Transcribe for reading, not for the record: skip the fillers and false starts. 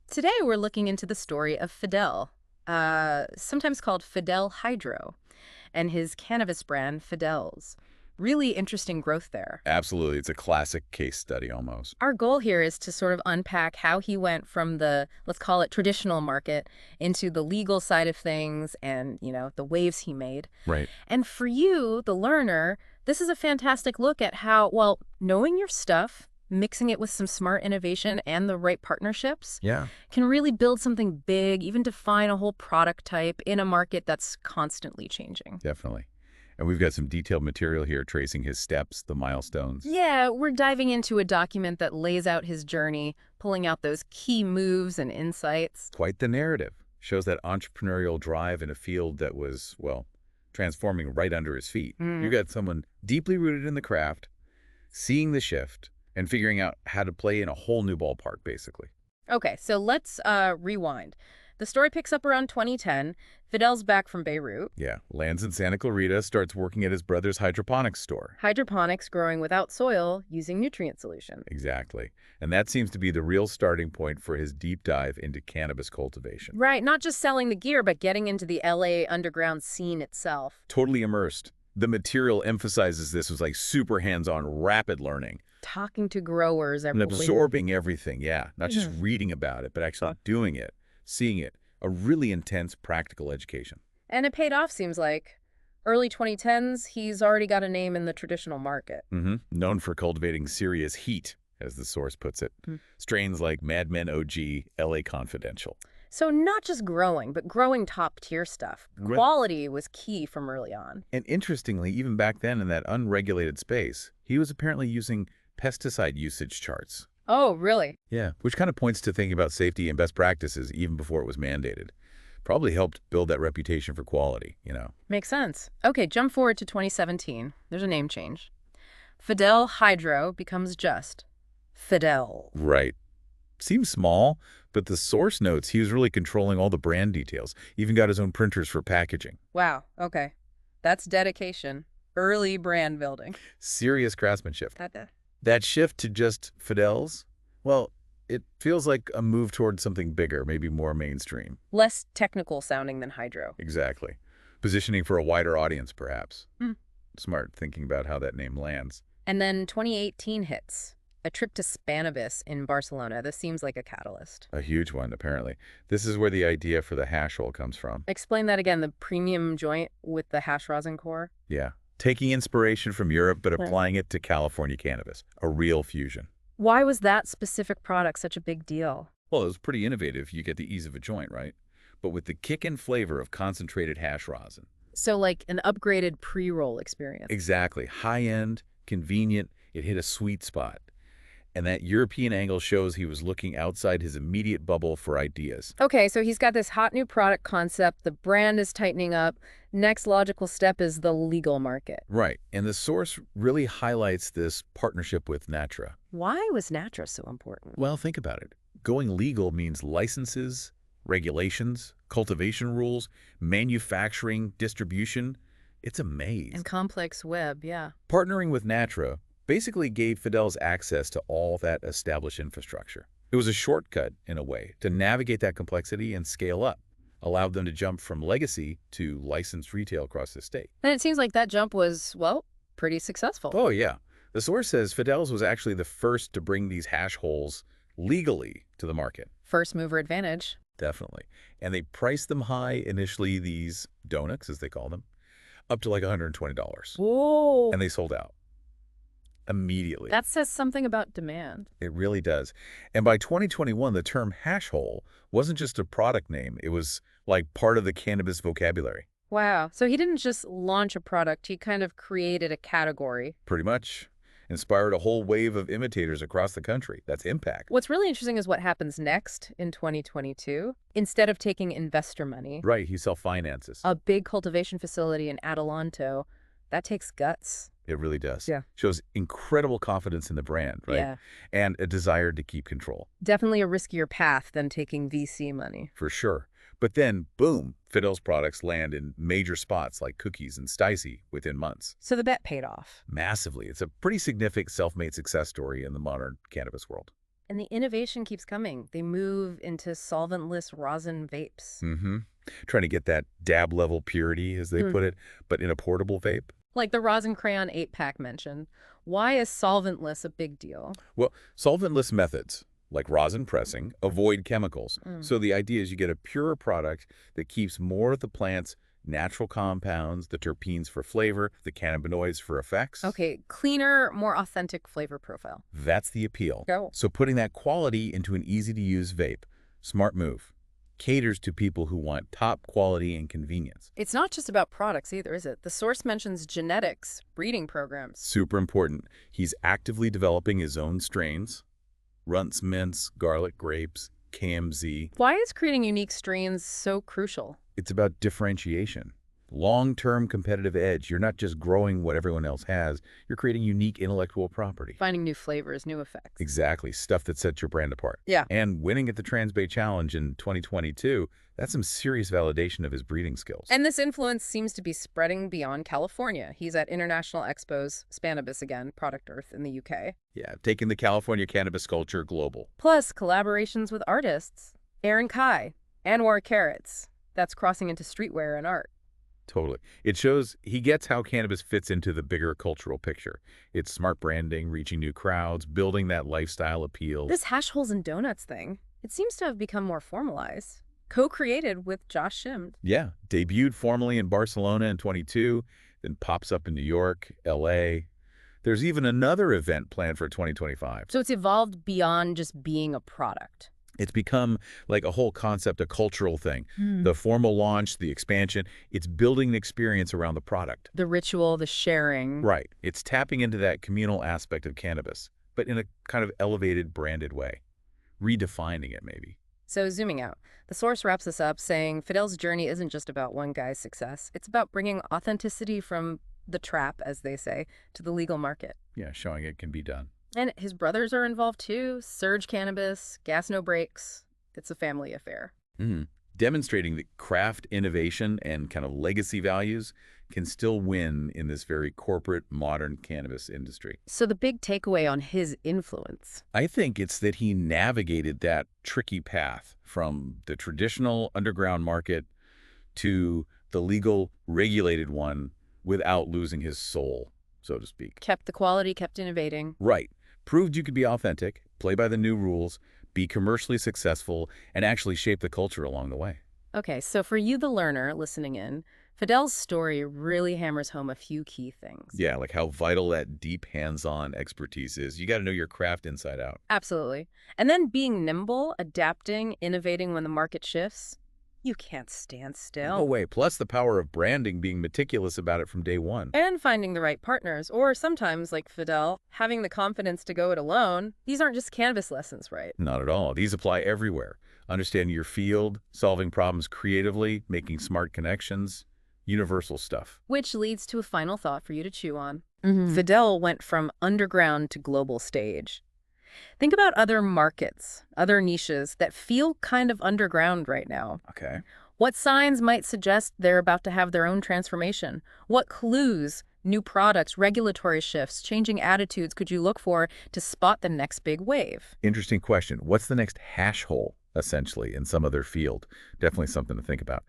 Today we're looking into the story of Fidel, sometimes called Fidel Hydro, and his cannabis brand, Fidels. Really interesting growth there. Absolutely. It's a classic case study almost. Our goal here is to sort of unpack how he went from the, let's call it traditional market, into the legal side of things and, the waves he made. Right. And for you, the learner, this is a fantastic look at how, well, knowing your stuff, mixing it with some smart innovation and the right partnerships Yeah. can really build something big, even define a whole product type in a market that's constantly changing. Definitely. And we've got some detailed material here tracing his steps, the milestones. Yeah, we're diving into a document that lays out his journey, pulling out those key moves and insights. Quite the narrative. Shows that entrepreneurial drive in a field that was, well, transforming right under his feet. You got someone deeply rooted in the craft, seeing the shift, and figuring out how to play in a whole new ballpark, basically. Okay, so let's rewind. The story picks up around 2010. Fidel's back from Beirut. Yeah. Lands in Santa Clarita, starts working at his brother's hydroponics store. Hydroponics growing without soil using nutrient solution. Exactly. And that seems to be the real starting point for his deep dive into cannabis cultivation. Right, not just selling the gear, but getting into the LA underground scene itself. Totally immersed. The material emphasizes this was like super hands-on, rapid learning. Talking to growers And everywhere. absorbing everything, yeah. Not just reading about it, but actually doing it, seeing it. A really intense practical education. And it paid off, seems like. Early 2010s, he's already got a name in the traditional market. Known for cultivating serious heat, as the source puts it. Strains like Madmen OG, LA Confidential. So not just growing, but growing top-tier stuff. Right. Quality was key from early on. And interestingly, even back then in that unregulated space, he was apparently using pesticide usage charts. Oh, really? Yeah, which kind of points to thinking about safety and best practices even before it was mandated. Probably helped build that reputation for quality, Makes sense. Okay, jump forward to 2017. There's a name change. Fidel Hydro becomes just Fidel. Right. Seems small, but the source notes he was really controlling all the brand details. Even got his own printers for packaging. Wow, okay. That's dedication. Early brand building. Serious craftsmanship. That shift to just Fidels, well, it feels like a move towards something bigger, maybe more mainstream. Less technical sounding than Hydro. Exactly. Positioning for a wider audience, perhaps. Smart thinking about how that name lands. And then 2018 hits. A trip to Cannabis in Barcelona. This seems like a catalyst. A huge one, apparently. This is where the idea for the hash roll comes from. Explain that again, the premium joint with the hash rosin core. Yeah. Taking inspiration from Europe, but applying it to California cannabis. A real fusion. Why was that specific product such a big deal? Well, it was pretty innovative. You get the ease of a joint, right? But with the kick and flavor of concentrated hash rosin. So like an upgraded pre-roll experience. Exactly. High-end, convenient. It hit a sweet spot. And that European angle shows he was looking outside his immediate bubble for ideas. Okay, so he's got this hot new product concept. The brand is tightening up. Next logical step is the legal market. Right. And the source really highlights this partnership with Natra. Why was Natra so important? Well, think about it. Going legal means licenses, regulations, cultivation rules, manufacturing, distribution. It's a maze. And complex web, yeah. Partnering with Natra basically gave Fidels access to all that established infrastructure. It was a shortcut, in a way, to navigate that complexity and scale up. Allowed them to jump from legacy to licensed retail across the state. And it seems like that jump was, well, pretty successful. Oh, yeah. The source says Fidels was actually the first to bring these hash holes legally to the market. First mover advantage. Definitely. And they priced them high initially, these donuts, as they call them, up to like $120. Whoa. And they sold out. Immediately. That says something about demand. It really does. And by 2021, the term hash hole wasn't just a product name. It was like part of the cannabis vocabulary. Wow. So he didn't just launch a product. He kind of created a category. Pretty much. Inspired a whole wave of imitators across the country. That's impact. What's really interesting is what happens next in 2022. Instead of taking investor money, Right. He self-finances. a big cultivation facility in Adelanto, that takes guts. It really does. Yeah. Shows incredible confidence in the brand, right? Yeah. And a desire to keep control. Definitely a riskier path than taking VC money. For sure. But then, boom, Fidel's products land in major spots like Cookies and Stacey within months. So the bet paid off. Massively. It's a pretty significant self-made success story in the modern cannabis world. And the innovation keeps coming. They move into solventless rosin vapes. Mm-hmm. Trying to get that dab level purity, as they put it, but in a portable vape. Like the rosin crayon 8-pack mentioned. Why is solventless a big deal? Well, solventless methods, like rosin pressing, avoid chemicals. So the idea is you get a purer product that keeps more of the plant's natural compounds, the terpenes for flavor, the cannabinoids for effects. Okay, cleaner, more authentic flavor profile. That's the appeal. Go. So putting that quality into an easy-to-use vape, smart move, caters to people who want top quality and convenience. It's not just about products either, is it? The source mentions genetics, breeding programs. Super important. He's actively developing his own strains, runts mints, garlic grapes, KMZ. Why is creating unique strains so crucial? It's about differentiation. Long-term competitive edge. You're not just growing what everyone else has. You're creating unique intellectual property. Finding new flavors, new effects. Exactly. Stuff that sets your brand apart. Yeah. And winning at the Transbay Challenge in 2022, that's some serious validation of his breeding skills. And this influence seems to be spreading beyond California. He's at international expos, Cannabis again, Product Earth in the UK. Yeah, taking the California cannabis culture global. Plus, collaborations with artists. Aaron Kai, Anwar Carrots. That's crossing into streetwear and art. Totally. It shows he gets how cannabis fits into the bigger cultural picture. It's smart branding, reaching new crowds, building that lifestyle appeal. This hash holes and donuts thing, it seems to have become more formalized. Co-created with Josh Shimd. Yeah, debuted formally in Barcelona in 22, then pops up in New York, LA. There's even another event planned for 2025. So it's evolved beyond just being a product. It's become like a whole concept, a cultural thing. The formal launch, the expansion, it's building an experience around the product. The ritual, the sharing. Right. It's tapping into that communal aspect of cannabis, but in a kind of elevated, branded way. Redefining it, maybe. So zooming out, the source wraps us up saying Fidel's journey isn't just about one guy's success. It's about bringing authenticity from the trap, as they say, to the legal market. Yeah, showing it can be done. And his brothers are involved too. Surge Cannabis, Gas No Breaks. It's a family affair. Demonstrating that craft innovation and kind of legacy values can still win in this very corporate, modern cannabis industry. So the big takeaway on his influence. I think it's that he navigated that tricky path from the traditional underground market to the legal, regulated one without losing his soul, so to speak. Kept the quality, kept innovating. Right. Proved you could be authentic, play by the new rules, be commercially successful, and actually shape the culture along the way. Okay, so for you, the learner, listening in, Fidel's story really hammers home a few key things. Yeah, like how vital that deep hands-on expertise is. You got to know your craft inside out. Absolutely. And then being nimble, adapting, innovating when the market shifts. You can't stand still. No way. Plus the power of branding, being meticulous about it from day one. And finding the right partners, or sometimes, like Fidel, having the confidence to go it alone. These aren't just cannabis lessons, right? Not at all. These apply everywhere. Understanding your field, solving problems creatively, making smart connections, universal stuff. Which leads to a final thought for you to chew on. Fidel went from underground to global stage. Think about other markets, other niches that feel kind of underground right now. Okay. What signs might suggest they're about to have their own transformation? What clues, new products, regulatory shifts, changing attitudes could you look for to spot the next big wave? Interesting question. What's the next hash hole, essentially, in some other field? Definitely something to think about.